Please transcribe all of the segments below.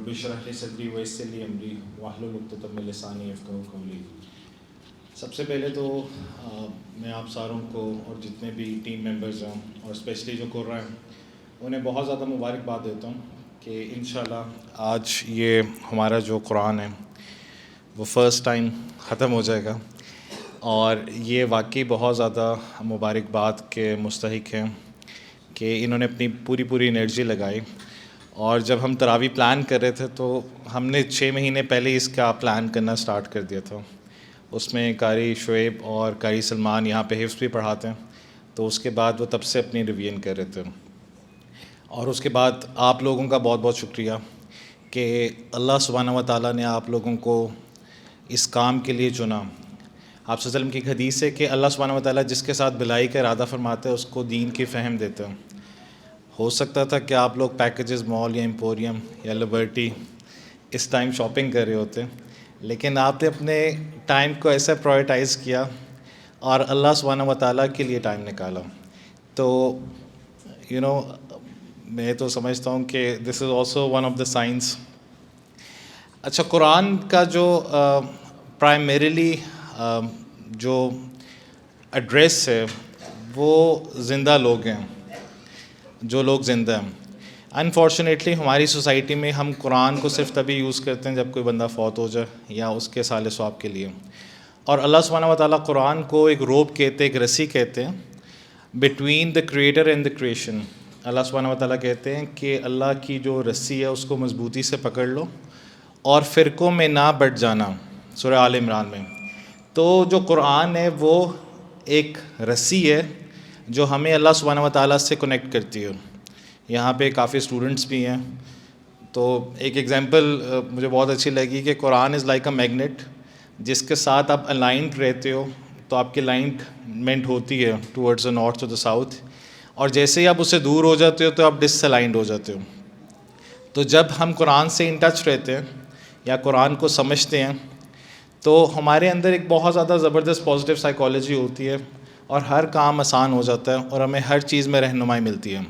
رب اشرح لي صدری ویسر لي امری واحلل عقدۃ من لسانی یفقہوا قولی۔ سب سے پہلے تو میں آپ ساروں کو اور جتنے بھی ٹیم ممبرز ہیں اور اسپیشلی جو کر رہے ہیں انہیں بہت زیادہ مبارکباد دیتا ہوں کہ انشاءاللہ آج یہ ہمارا جو قرآن ہے وہ فرسٹ ٹائم ختم ہو جائے گا، اور یہ واقعی بہت زیادہ مبارکباد کے مستحق ہیں کہ انہوں نے اپنی پوری انرجی لگائی۔ اور جب ہم تراویح پلان کر رہے تھے تو ہم نے 6 مہینے پہلے اس کا پلان کرنا سٹارٹ کر دیا تھا۔ اس میں قاری شعیب اور قاری سلمان یہاں پہ حفظ بھی پڑھاتے ہیں، تو اس کے بعد وہ تب سے اپنی ریویژن کر رہے تھے۔ اور اس کے بعد آپ لوگوں کا بہت بہت شکریہ کہ اللہ سبحانہ و تعالیٰ نے آپ لوگوں کو اس کام کے لیے چنا۔ آپ صلی اللہ علیہ وسلم کی ایک حدیث ہے کہ اللہ سبحانہ و تعالیٰ جس کے ساتھ بھلائی کا ارادہ فرماتے ہیں اس کو دین کی فہم دیتے ہیں۔ ہو سکتا تھا کہ آپ لوگ پیکیجز مال یا ایمپوریم یا لبرٹی اس ٹائم شاپنگ کر رہے ہوتے، لیکن آپ نے اپنے ٹائم کو ایسا پرائورٹائز کیا اور اللہ سبحانہ و تعالیٰ کے لیے ٹائم نکالا۔ تو میں تو سمجھتا ہوں کہ this is also one of the science. اچھا، قرآن کا جو پرائمریلی جو ایڈریس ہے وہ زندہ لوگ ہیں، جو لوگ زندہ ہیں۔ انفارچونیٹلی ہماری سوسائٹی میں ہم قرآن کو صرف تبھی یوز کرتے ہیں جب کوئی بندہ فوت ہو جائے یا اس کے سال ثواب کے لیے، اور اللہ سبحانہ و تعالیٰ قرآن کو ایک روپ کہتے ہیں، ایک رسی کہتے ہیں، between the creator and the creation. اللہ سبحانہ و تعالیٰ کہتے ہیں کہ اللہ کی جو رسی ہے اس کو مضبوطی سے پکڑ لو اور فرقوں میں نہ بٹ جانا، سورہ آل عمران میں۔ تو جو قرآن ہے وہ ایک رسی ہے جو ہمیں اللہ سبحانہ و تعالیٰ سے کنیکٹ کرتی ہے۔ یہاں پہ کافی اسٹوڈنٹس بھی ہیں، تو ایک ایگزامپل مجھے بہت اچھی لگی کہ قرآن از لائک اے میگنیٹ، جس کے ساتھ آپ الائنڈ رہتے ہو تو آپ کی الائنمنٹ ہوتی ہے towards the north to the south, اور جیسے ہی آپ اس سے دور ہو جاتے ہو تو آپ ڈس الائنڈ ہو جاتے ہو۔ تو جب ہم قرآن سے ان ٹچ رہتے ہیں یا قرآن کو سمجھتے ہیں تو ہمارے اندر ایک بہت زیادہ زبردست پازیٹیو سائیکالوجی ہوتی ہے اور ہر کام آسان ہو جاتا ہے اور ہمیں ہر چیز میں رہنمائی ملتی ہے۔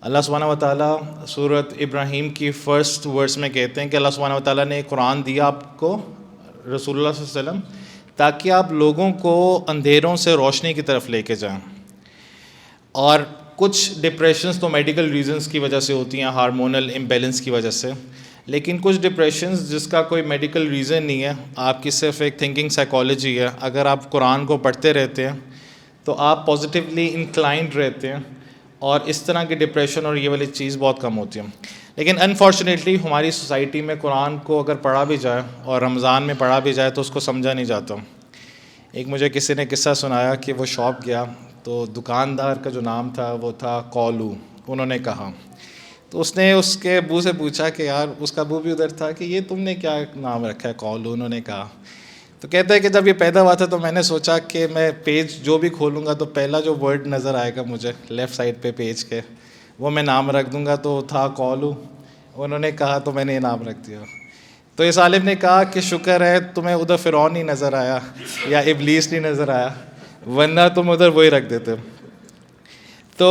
اللہ سبحانہ و تعالیٰ سورۃ ابراہیم کی فرسٹ ورس میں کہتے ہیں کہ اللہ سبحانہ و تعالیٰ نے قرآن دیا آپ کو، رسول اللہ صلی اللہ علیہ وسلم، تاکہ آپ لوگوں کو اندھیروں سے روشنی کی طرف لے کے جائیں۔ اور کچھ ڈپریشنز تو میڈیکل ریزنز کی وجہ سے ہوتی ہیں، ہارمونل امبیلنس کی وجہ سے، لیکن کچھ ڈپریشنز جس کا کوئی میڈیکل ریزن نہیں ہے، آپ کی صرف ایک تھنکنگ سائیکالوجی ہے۔ اگر آپ قرآن کو پڑھتے رہتے ہیں تو آپ پازیٹیولی انکلائنڈ رہتے ہیں اور اس طرح کی ڈپریشن اور یہ والی چیز بہت کم ہوتی ہے۔ لیکن انفارچونیٹلی ہماری سوسائٹی میں قرآن کو اگر پڑھا بھی جائے اور رمضان میں پڑھا بھی جائے تو اس کو سمجھا نہیں جاتا۔ ایک مجھے کسی نے قصہ سنایا کہ وہ شاپ گیا تو دکاندار کا جو نام تھا وہ تھا کولو، انہوں نے کہا، تو اس نے اس کے ابو سے پوچھا کہ یار، اس کا ابو بھی ادھر تھا، کہ یہ تم نے کیا نام رکھا ہے کولو؟ انہوں نے کہا، تو کہتا ہے کہ جب یہ پیدا ہوا تھا تو میں نے سوچا کہ میں پیج جو بھی کھولوں گا تو پہلا جو ورڈ نظر آئے گا مجھے لیفٹ سائڈ پہ پیج کے وہ میں نام رکھ دوں گا، تو تھا کولو۔ انہوں نے کہا تو میں نے یہ نام رکھ دیا۔ تو اس عالم نے کہا کہ شکر ہے تمہیں ادھر فرعون نہیں نظر آیا یا ابلیس نہیں نظر آیا، ورنہ تم ادھر وہی رکھ دیتے۔ تو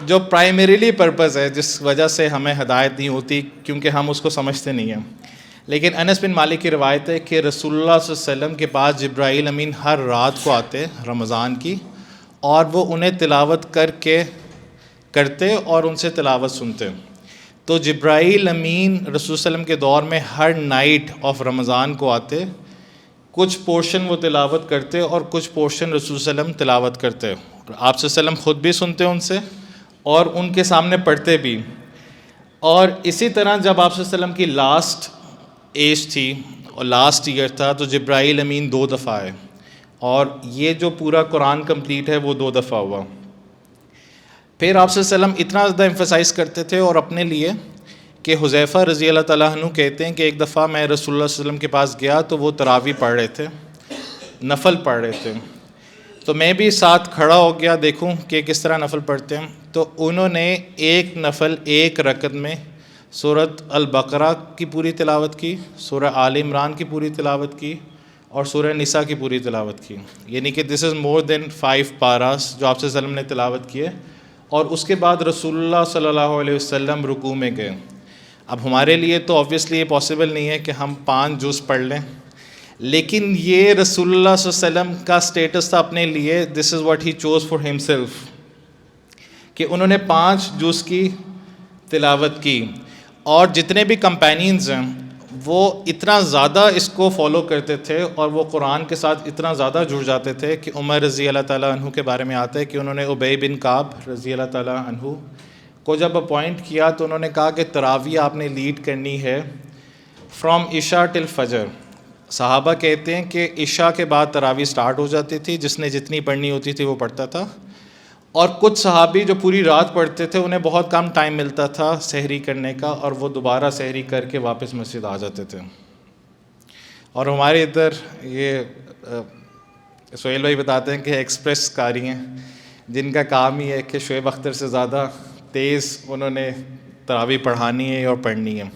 جو پرائمریلی پرپز ہے جس وجہ سے ہمیں ہدایت نہیں ہوتی، کیونکہ ہم اس کو سمجھتے نہیں ہیں۔ لیکن انس بن مالک کی روایت ہے کہ رسول اللہ صلی اللہ علیہ وسلم کے پاس جبرائیل امین ہر رات کو آتے رمضان کی، اور وہ انہیں تلاوت کرتے اور ان سے تلاوت سنتے۔ تو جبرائیل امین رسول اللہ علیہ وسلم کے دور میں ہر نائٹ آف رمضان کو آتے، کچھ پورشن وہ تلاوت کرتے اور کچھ پورشن رسول صلی اللہ علیہ وسلم تلاوت کرتے، آپ صلی اللہ علیہ وسلم خود بھی سنتے ان سے اور ان کے سامنے پڑھتے بھی۔ اور اسی طرح جب آپ صلی اللہ علیہ وسلم کی لاسٹ ایج تھی اور لاسٹ ایئر تھا تو جبرائیل امین 2 دفعہ آئے، اور یہ جو پورا قرآن کمپلیٹ ہے وہ 2 دفعہ ہوا۔ پھر آپ صلی اللہ علیہ وسلم اتنا زیادہ ایمفسائز کرتے تھے اور اپنے لیے کہ حذیفہ رضی اللہ تعالیٰ عنہ کہتے ہیں کہ ایک دفعہ میں رسول اللہ صلی اللہ علیہ وسلم کے پاس گیا تو وہ تراویح پڑھ رہے تھے، نفل پڑھ رہے تھے، تو میں بھی ساتھ کھڑا ہو گیا دیکھوں کہ کس طرح نفل پڑھتے ہیں۔ تو انہوں نے ایک نفل ایک رکعت میں سورۃ البقرہ کی پوری تلاوت کی، سورہ آل عمران کی پوری تلاوت کی اور سورہ نساء کی پوری تلاوت کی، یعنی کہ دس از مور دین 5 پاراس جو آپ صلی اللہ علیہ وسلم نے تلاوت کیے۔ اور اس کے بعد رسول اللہ صلی اللہ علیہ وسلم رکوع میں گئے۔ اب ہمارے لیے تو آبویسلی یہ پاسبل نہیں ہے کہ ہم 5 جز پڑھ لیں، لیکن یہ رسول اللہ صلی اللہ علیہ وسلم کا سٹیٹس تھا اپنے لیے، this is what he choose for himself, کہ انہوں نے 5 جز کی تلاوت کی. اور جتنے بھی کمپینینز ہیں وہ اتنا زیادہ اس کو فالو کرتے تھے اور وہ قرآن کے ساتھ اتنا زیادہ جڑ جاتے تھے کہ عمر رضی اللہ تعالیٰ عنہ کے بارے میں آتا ہے کہ انہوں نے ابی بن کعب رضی اللہ تعالیٰ عنہ کو جب اپوائنٹ کیا تو انہوں نے کہا کہ تراویح آپ نے لیڈ کرنی ہے فرام عشاء ٹل فجر. صحابہ کہتے ہیں کہ عشاء کے بعد تراویح سٹارٹ ہو جاتی تھی، جس نے جتنی پڑھنی ہوتی تھی وہ پڑھتا تھا، اور کچھ صحابی جو پوری رات پڑھتے تھے انہیں بہت کم ٹائم ملتا تھا سحری کرنے کا، اور وہ دوبارہ سحری کر کے واپس مسجد آ جاتے تھے. اور ہمارے ادھر یہ سہیل بھائی بتاتے ہیں کہ ایکسپریس قاری ہیں جن کا کام ہی ہے کہ شعیب اختر سے زیادہ تیز انہوں نے تراویح پڑھانی ہے اور پڑھنی ہے.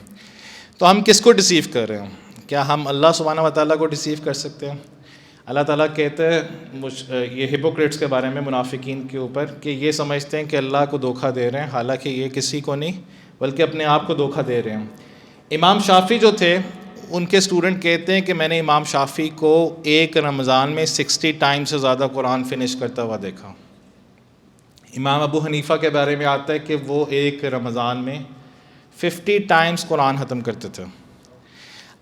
تو ہم کس کو ڈسیو کر رہے ہیں؟ کیا ہم اللہ سبحانہ و تعالیٰ کو ڈسیو کر سکتے ہیں؟ اللہ تعالیٰ کہتے ہیں یہ ہپوکریٹس کے بارے میں، منافقین کے اوپر، کہ یہ سمجھتے ہیں کہ اللہ کو دھوکہ دے رہے ہیں، حالانکہ یہ کسی کو نہیں بلکہ اپنے آپ کو دھوکہ دے رہے ہیں. امام شافعی جو تھے ان کے اسٹوڈنٹ کہتے ہیں کہ میں نے امام شافعی کو ایک رمضان میں 60 ٹائم سے زیادہ قرآن فنش کرتا ہوا دیکھا. امام ابو حنیفہ کے بارے میں آتا ہے کہ وہ ایک رمضان میں 50 ٹائمز قرآن ختم کرتے تھے.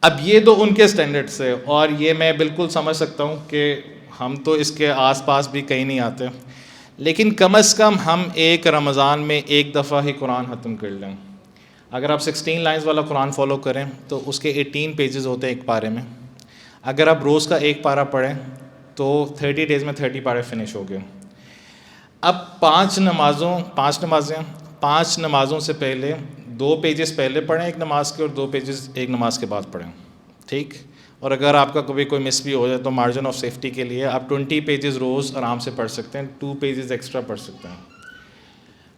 اب یہ تو ان کے سٹینڈرڈ سے، اور یہ میں بالکل سمجھ سکتا ہوں کہ ہم تو اس کے آس پاس بھی کہیں نہیں آتے، لیکن کم از کم ہم ایک رمضان میں ایک دفعہ ہی قرآن ختم کر لیں. اگر آپ 16 لائنز والا قرآن فالو کریں تو اس کے 18 پیجز ہوتے ہیں ایک پارے میں. اگر آپ روز کا ایک پارہ پڑھیں تو 30 ڈیز میں 30 پارے فنش ہو گئے. اب 5 نمازوں سے پہلے 2 پیجز پہلے پڑھیں ایک نماز کے، اور 2 پیجز ایک نماز کے بعد پڑھیں، ٹھیک. اور اگر آپ کا کبھی کوئی مس بھی ہو جائے تو مارجن آف سیفٹی کے لیے آپ 20 پیجز روز آرام سے پڑھ سکتے ہیں، 2 پیجز ایکسٹرا پڑھ سکتے ہیں.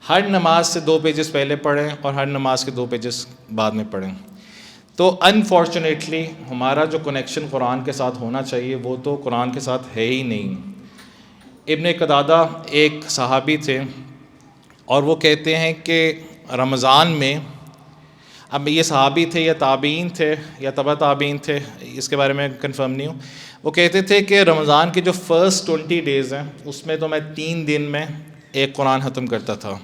ہر نماز سے 2 پیجز پہلے پڑھیں اور ہر نماز کے 2 پیجز بعد میں پڑھیں. تو انفارچونیٹلی ہمارا جو کنیکشن قرآن کے ساتھ ہونا چاہیے وہ تو قرآن کے ساتھ ہے ہی نہیں. ابن قتادہ ایک صحابی تھے اور وہ کہتے ہیں کہ رمضان میں، اب یہ صحابی تھے یا تابعین تھے یا تبع تابعین تھے اس کے بارے میں کنفرم نہیں ہوں، وہ کہتے تھے کہ رمضان کے جو فرسٹ 20 ڈیز ہیں اس میں تو میں 3 دن میں ایک قرآن ختم کرتا تھا،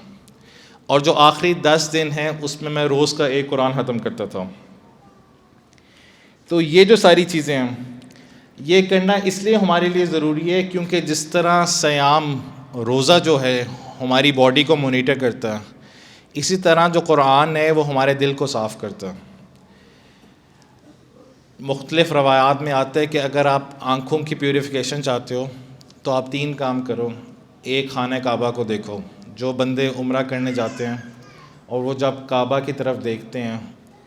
اور جو آخری 10 دن ہیں اس میں روز کا ایک قرآن ختم کرتا تھا. تو یہ جو ساری چیزیں ہیں یہ کرنا اس لیے ہمارے لیے ضروری ہے کیونکہ جس طرح صیام، روزہ جو ہے ہماری باڈی کو مونیٹر کرتا ہے، اسی طرح جو قرآن ہے وہ ہمارے دل کو صاف کرتا ہے. مختلف روایات میں آتا ہے کہ اگر آپ آنکھوں کی پیوریفیکیشن چاہتے ہو تو آپ 3 کام کرو. ایک، خانہ کعبہ کو دیکھو. جو بندے عمرہ کرنے جاتے ہیں اور وہ جب کعبہ کی طرف دیکھتے ہیں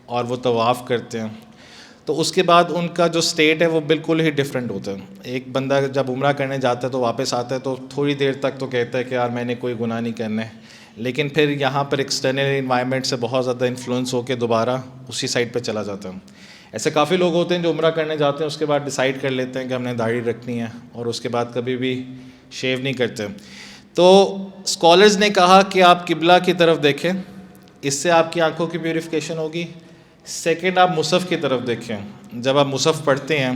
اور وہ طواف کرتے ہیں تو اس کے بعد ان کا جو سٹیٹ ہے وہ بالکل ہی ڈیفرنٹ ہوتا ہے. ایک بندہ جب عمرہ کرنے جاتا ہے تو واپس آتا ہے تو تھوڑی دیر تک تو کہتا ہے کہ یار میں نے کوئی گناہ نہیں کرنا ہے، لیکن پھر یہاں پر ایکسٹرنل انوائرمنٹ سے بہت زیادہ انفلوئنس ہو کے دوبارہ اسی سائڈ پہ چلا جاتا ہے. ایسے کافی لوگ ہوتے ہیں جو عمرہ کرنے جاتے ہیں اس کے بعد ڈیسائیڈ کر لیتے ہیں کہ ہم نے داڑھی رکھنی ہے اور اس کے بعد کبھی بھی شیو نہیں کرتے. تو اسکالرز نے کہا کہ آپ قبلہ کی طرف دیکھیں، اس سے آپ کی آنکھوں کی پیوریفیکیشن ہوگی. سیکنڈ، آپ مصحف کی طرف دیکھیں. جب آپ مصحف پڑھتے ہیں،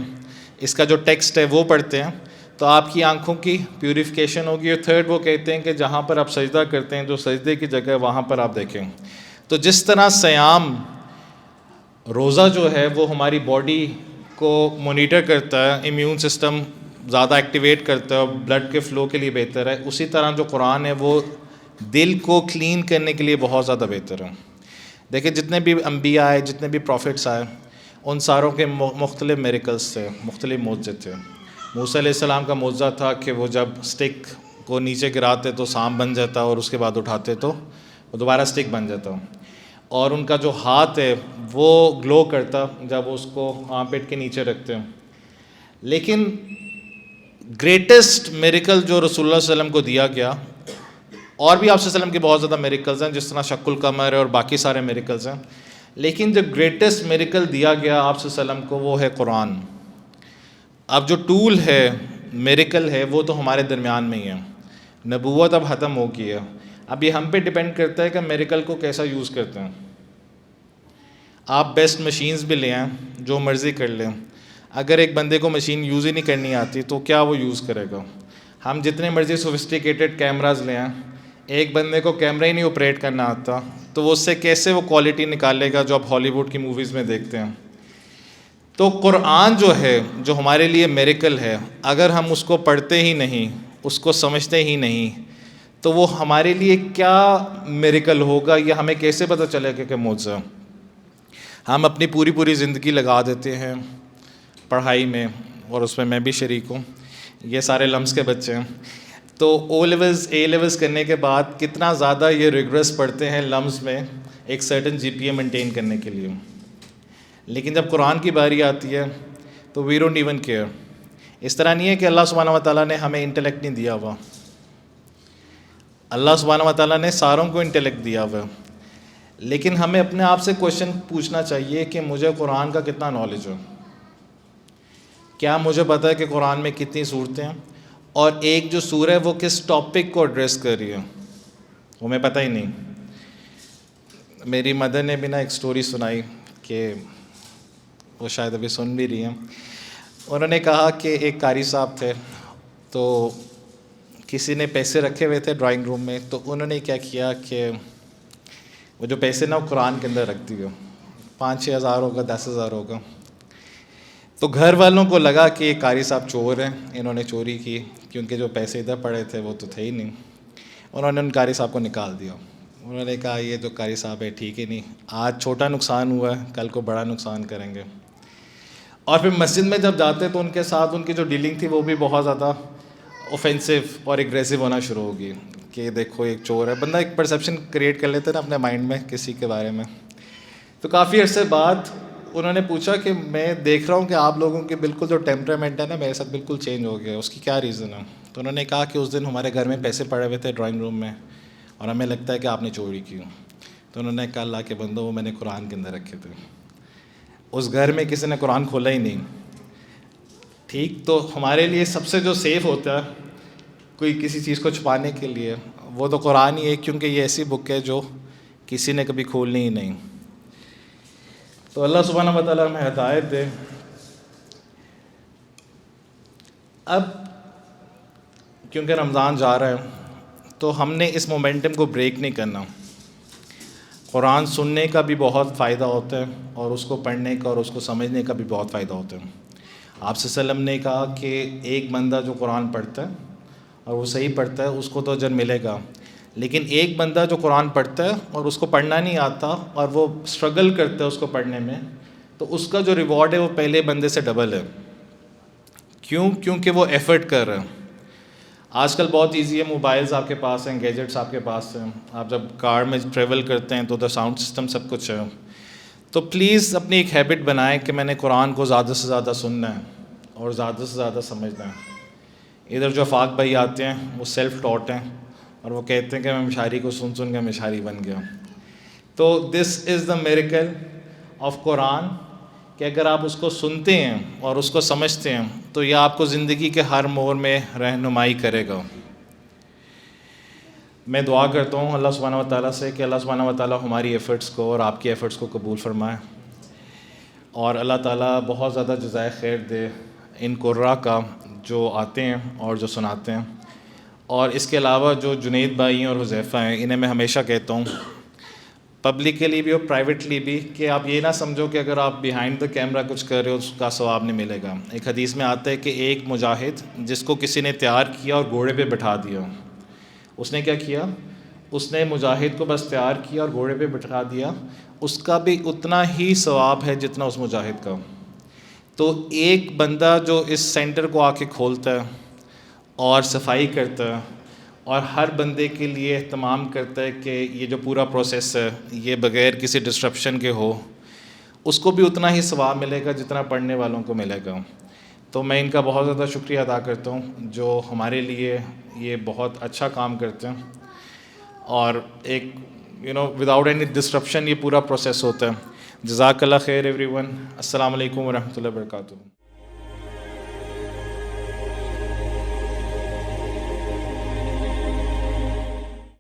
اس کا جو ٹیکسٹ ہے وہ پڑھتے ہیں تو آپ کی آنکھوں کی پیوریفیکیشن ہوگی. اور تھرڈ، وہ کہتے ہیں کہ جہاں پر آپ سجدہ کرتے ہیں جو سجدے کی جگہ ہے وہاں پر آپ دیکھیں. تو جس طرح صیام، روزہ جو ہے وہ ہماری باڈی کو مونیٹر کرتا ہے، امیون سسٹم زیادہ ایکٹیویٹ کرتا ہے اور بلڈ کے فلو کے لیے بہتر ہے، اسی طرح جو قرآن ہے وہ دل کو کلین کرنے کے لیے بہت زیادہ بہتر ہے. دیکھیں جتنے بھی انبیاء آئے، جتنے بھی پروفٹس آئے، ان ساروں کے مختلف میریکلز تھے، مختلف معجزے تھے. موسیٰ علیہ السلام کا معجزہ تھا کہ وہ جب اسٹک کو نیچے گراتے تو سانپ بن جاتا اور اس کے بعد اٹھاتے تو وہ دوبارہ اسٹک بن جاتا. اور ان کا جو ہاتھ ہے وہ گلو کرتا جب اس کو آرم-پٹ کے نیچے رکھتے ہیں. لیکن گریٹسٹ میریکل جو رسول اللہ صلی اللہ علیہ وسلم کو دیا گیا، اور بھی آپ صلی اللہ علیہ وسلم کے بہت زیادہ میریکلز ہیں جس طرح شق القمر ہے اور باقی سارے میریکلز ہیں، لیکن جو گریٹسٹ میریکل دیا گیا آپ صلی اللہ علیہ وسلم کو وہ ہے قرآن. اب جو ٹول ہے، میریکل ہے، وہ تو ہمارے درمیان میں ہی ہے. نبوت اب ختم ہو گئی ہے. اب یہ ہم پہ ڈیپینڈ کرتا ہے کہ میریکل کو کیسا یوز کرتے ہیں. آپ بیسٹ مشینز بھی لے آئیں، جو مرضی کر لیں، اگر ایک بندے کو مشین یوز ہی نہیں کرنی آتی تو کیا وہ یوز کرے گا؟ ہم جتنے مرضی سوفسٹیکیٹڈ کیمراز لے آئیں، ایک بندے کو کیمرہ ہی نہیں آپریٹ کرنا آتا تو وہ اس سے کیسے وہ کوالٹی نکالے گا جو آپ ہالی ووڈ کی موویز میں دیکھتے ہیں؟ تو قرآن جو ہے، جو ہمارے لیے میریکل ہے، اگر ہم اس کو پڑھتے ہی نہیں، اس کو سمجھتے ہی نہیں، تو وہ ہمارے لیے کیا میریکل ہوگا، یہ ہمیں کیسے پتہ چلے گا کہ معجزہ؟ ہم اپنی پوری زندگی لگا دیتے ہیں پڑھائی میں، اور اس میں بھی شریک ہوں، یہ سارے لمس کے بچے ہیں، تو او لیولز اے لیولز کرنے کے بعد کتنا زیادہ یہ ریگریس پڑھتے ہیں لمس میں ایک سرٹن جی پی اے مینٹین کرنے کے لیے، لیکن جب قرآن کی باری آتی ہے تو وی ڈونٹ ایون کیئر۔ اس طرح نہیں ہے کہ اللہ سبحانہ و تعالیٰ نے ہمیں انٹلیکٹ نہیں دیا ہوا، اللہ سبحانہ و تعالیٰ نے ساروں کو انٹلیکٹ دیا ہوا ہے، لیکن ہمیں اپنے آپ سے کویشچن پوچھنا چاہیے کہ مجھے قرآن کا کتنا نالج ہے، کیا مجھے پتہ ہے کہ قرآن میں کتنی صورتیں ہیں، اور ایک جو سورہ ہے وہ کس ٹاپک کو ایڈریس کر رہی ہے، وہ ہمیں پتہ ہی نہیں۔ میری مدر نے بھی ایک سٹوری سنائی کہ وہ شاید ابھی سن بھی رہی ہیں، انہوں نے کہا کہ ایک قاری صاحب تھے، تو کسی نے پیسے رکھے ہوئے تھے ڈرائنگ روم میں، تو انہوں نے کیا کیا کہ وہ جو پیسے وہ قرآن کے اندر رکھ دیے، 5-6 ہزار ہوگا، 10 ہزار ہوگا، تو گھر والوں کو لگا کہ یہ قاری صاحب چور ہیں، انہوں نے چوری کی، کیونکہ جو پیسے ادھر پڑے تھے وہ تو تھے ہی نہیں۔ انہوں نے ان قاری صاحب کو نکال دیا، انہوں نے کہا یہ جو قاری صاحب ہے ٹھیک ہی نہیں، آج چھوٹا نقصان ہوا ہے، کل کو بڑا نقصان کریں گے۔ اور پھر مسجد میں جب جاتے تو ان کے ساتھ ان کی جو ڈیلنگ تھی وہ بھی بہت زیادہ اوفینسو اور اگریسو ہونا شروع ہوگی کہ دیکھو ایک چور ہے، بندہ ایک پرسیپشن کریٹ کر لیتا ہے نا اپنے مائنڈ میں کسی کے بارے میں۔ تو کافی عرصے بعد انہوں نے پوچھا کہ میں دیکھ رہا ہوں کہ آپ لوگوں کے بالکل جو ٹیمپرامنٹ ہے نا میرے ساتھ بالکل چینج ہو گیا، اس کی کیا ریزن ہے؟ تو انہوں نے کہا کہ اس دن ہمارے گھر میں پیسے پڑے ہوئے تھے ڈرائنگ روم میں، اور ہمیں لگتا ہے کہ آپ نے چوری کی۔ تو انہوں نے کہا اللہ کے بندو، وہ میں نے قرآن کے اندر رکھے تھے، اس گھر میں کسی نے قرآن کھولا ہی نہیں۔ ٹھیک، تو ہمارے لیے سب سے جو سیف ہوتا ہے کوئی کسی چیز کو چھپانے کے لیے، وہ تو قرآن ہی ہے، کیونکہ یہ ایسی بک ہے جو کسی نے کبھی کھولنی ہی نہیں۔ تو اللہ سبحانہ و تعالیٰ ہمیں ہدایت دے۔ اب کیونکہ رمضان جا رہا ہے تو ہم نے اس مومنٹم کو بریک نہیں کرنا۔ قرآن سننے کا بھی بہت فائدہ ہوتا ہے، اور اس کو پڑھنے کا اور اس کو سمجھنے کا بھی بہت فائدہ ہوتا ہے۔ آپ صلی اللہ علیہ وسلم نے کہا کہ ایک بندہ جو قرآن پڑھتا ہے اور وہ صحیح پڑھتا ہے اس کو تو اجر ملے گا، لیکن ایک بندہ جو قرآن پڑھتا ہے اور اس کو پڑھنا نہیں آتا اور وہ اسٹرگل کرتا ہے اس کو پڑھنے میں، تو اس کا جو ریوارڈ ہے وہ پہلے بندے سے ڈبل ہے۔ کیوں؟ کیونکہ وہ ایفرٹ کر رہا ہے۔ آج کل بہت ایزی ہے، موبائلز آپ کے پاس ہیں، گیجٹس آپ کے پاس ہیں، آپ جب کار میں ٹریول کرتے ہیں تو ادھر ساؤنڈ سسٹم سب کچھ ہے، تو پلیز اپنی ایک ہیبٹ بنائیں کہ میں نے قرآن کو زیادہ سے زیادہ سننا ہے اور زیادہ سے زیادہ سمجھنا ہے۔ ادھر جو فاق بھائی آتے ہیں وہ سیلف ٹاٹ ہیں، اور وہ کہتے ہیں کہ میں مشاعری کو سن کے مشاعری بن گیا۔ تو دس از دا میریکل آف قرآن، کہ اگر آپ اس کو سنتے ہیں اور اس کو سمجھتے ہیں تو یہ آپ کو زندگی کے ہر موڑ میں رہنمائی کرے گا۔ میں دعا کرتا ہوں اللہ سبحانہ و تعالیٰ سے کہ اللہ سبحانہ و تعالیٰ ہماری ایفرٹس کو اور آپ کی ایفرٹس کو قبول فرمائے، اور اللہ تعالیٰ بہت زیادہ جزائے خیر دے ان قراء کا جو آتے ہیں اور جو سناتے ہیں۔ اور اس کے علاوہ جو جنید بھائی ہیں اور حذیفہ ہیں، انہیں میں ہمیشہ کہتا ہوں پبلکلی بھی اور پرائیویٹلی بھی کہ آپ یہ نہ سمجھو کہ اگر آپ بیہائنڈ دا کیمرہ کچھ کر رہے ہو اس کا ثواب نہیں ملے گا۔ ایک حدیث میں آتا ہے کہ ایک مجاہد جس کو کسی نے تیار کیا اور گھوڑے پہ بٹھا دیا، اس نے کیا کیا؟ اس نے مجاہد کو بس تیار کیا اور گھوڑے پہ بٹھا دیا، اس کا بھی اتنا ہی ثواب ہے جتنا اس مجاہد کا۔ تو ایک بندہ جو اس سینٹر کو آ کے کھولتا ہے اور صفائی کرتا ہے اور ہر بندے کے لیے اہتمام کرتا ہے کہ یہ جو پورا پروسیس ہے یہ بغیر کسی ڈسٹرپشن کے ہو، اس کو بھی اتنا ہی ثواب ملے گا جتنا پڑھنے والوں کو ملے گا۔ تو میں ان کا بہت زیادہ شکریہ ادا کرتا ہوں جو ہمارے لیے یہ بہت اچھا کام کرتے ہیں، اور ایک وداؤٹ اینی ڈسٹرپشن یہ پورا پروسیس ہوتا ہے۔ جزاک اللہ خیر ایوری ون۔ السلام علیکم ورحمۃ اللہ وبرکاتہ۔